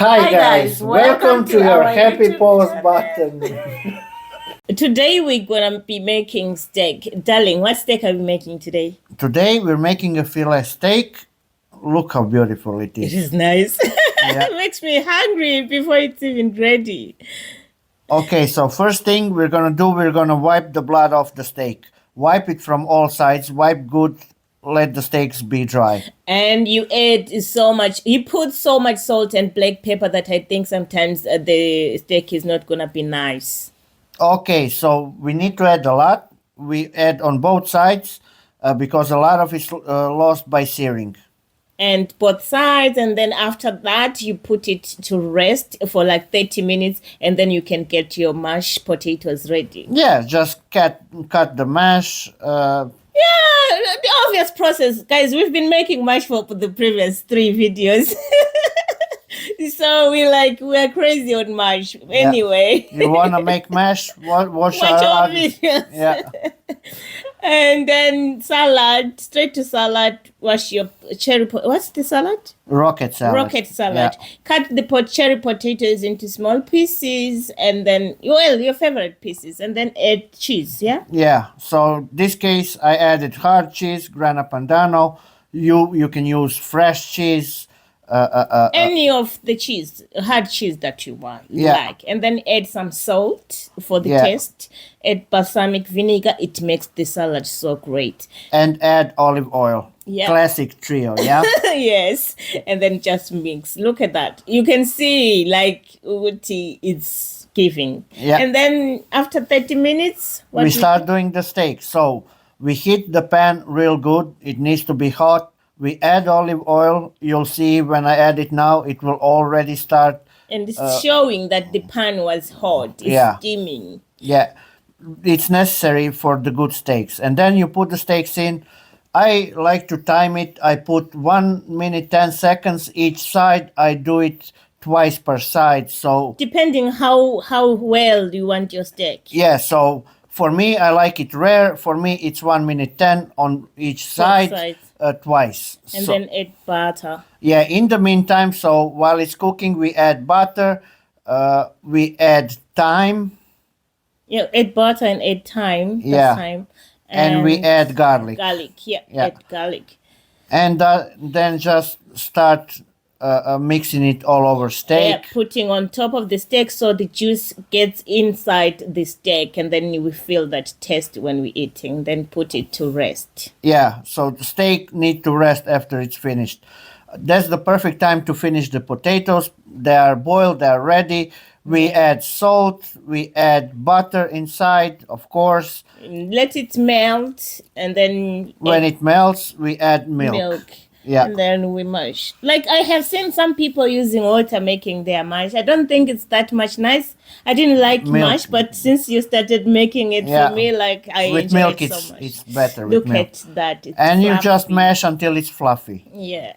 Hi guys, welcome to your happy pause button. Today we're gonna be making steak. Darling, what steak are we making today? Today we're making a fillet steak. Look how beautiful it It is. is nice. Yeah. It makes me hungry before it's even ready. Okay, so first thing we're gonna wipe the blood off the steak. Wipe it from all sides, wipe good, let the steaks be dry. And you put so much salt and black pepper that I think sometimes the steak is not gonna be nice. Okay, so we need to add a lot. We add on both sides because a lot of it's lost by searing. And both sides, and then after that you put it to rest for like 30 minutes, and then you can get your mashed potatoes ready. Yeah, just cut the mash. Yeah, the obvious process. Guys, we've been making mash for the previous 3 videos. So we're crazy on mash. Anyway. You wanna make mash? Watch Watch our our others. videos. Yeah. And then salad, straight to salad. Wash your what's the salad? Rocket salad. Rocket salad. Yeah. Cut the cherry potatoes into small pieces, and then your favorite pieces, and then add cheese. Yeah. Yeah. So this case, I added hard cheese, grana padano. You can use fresh cheese. Any of the cheese, hard cheese that you like, and then add some salt for the taste. Add balsamic vinegar. It makes the salad so great. And add olive oil. Yeah. Classic trio. Yeah. Yes, and then just mix. Look at that. You can see like Uti it's giving. Yeah. And then after 30 minutes, We start doing the steak. So we heat the pan real good. It needs to be hot. We add olive oil. You'll see when I add it now, it will already start. And it's showing that the pan was hot. It's steaming. Yeah, it's necessary for the good steaks. And then you put the steaks in. I like to time it. I put 1 minute 10 seconds each side. I do it twice per side. So depending how well you want your steak. Yeah, so for me, I like it rare. For me, it's 1 minute 10 on each side, twice. And then add butter. Yeah, in the meantime, so while it's cooking, we add butter, we add thyme. Yeah, add butter and add thyme. Yeah. Thyme. And we add garlic. Garlic, add garlic. And then just start mixing it all over steak. Yeah, putting on top of the steak so the juice gets inside the steak, and then you will feel that taste when we're eating. Then put it to rest. Yeah, so the steak need to rest after it's finished. That's the perfect time to finish the potatoes. They are boiled, they are ready. We add salt, we add butter inside, of course. Let it melt, and then when it melts, we add milk. Yeah. And then we mash. Like I have seen some people using water making their mash. I don't think it's that much nice. I didn't like mash, but since you started making it for me, like I with enjoy milk, it so much. It's better with milk. Look at that. It's and fluffy. You just mash until it's fluffy. Yeah.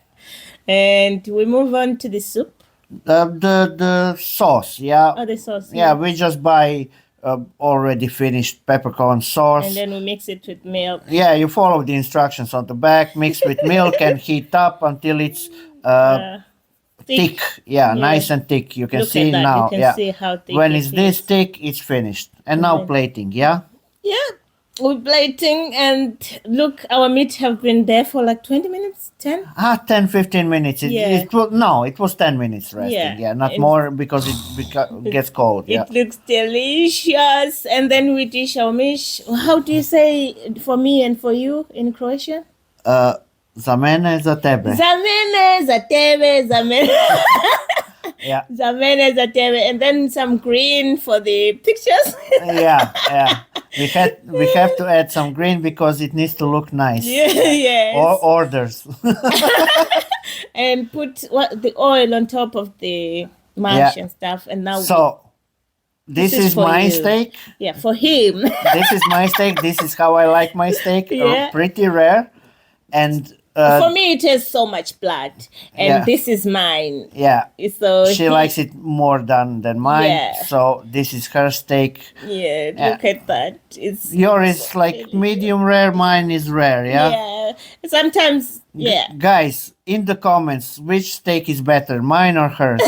And we move on to the soup. The sauce, yeah. Oh, the sauce. Yeah, we just buy already finished peppercorn sauce. And then we mix it with milk. Yeah, you follow the instructions on the back. Mix with milk and heat up until it's thick. Yeah, nice and thick. You can Look see at that. now. You can see how thick when it it's this thick, it's finished. And now plating, yeah? Yeah. We're plating, and look, our meat have been there for like 20 minutes, 10? 10, 15 minutes. It was 10 minutes resting. Yeah, not more because it gets cold. It looks delicious. And then we dish our meat. How do you say for me and for you in Croatian? Za mene, za tebe. Za mene, za tebe, za mene. Yeah. Za mene, za tebe. And then some green for the pictures. Yeah. We have to add some green because it needs to look nice. Yes. Or orders. And put the oil on top of the mash and stuff. And now this is my steak. Yeah, for him. This is my steak. This is how I like my steak. Pretty rare. And for me, it has so much blood, and this is mine. Yeah, so she likes it more than mine. Yeah. So this is her steak. Yeah, look at that. It's yours is like medium rare. Mine is rare. Yeah. Yeah. Sometimes. Yeah. Guys, in the comments, which steak is better, mine or hers?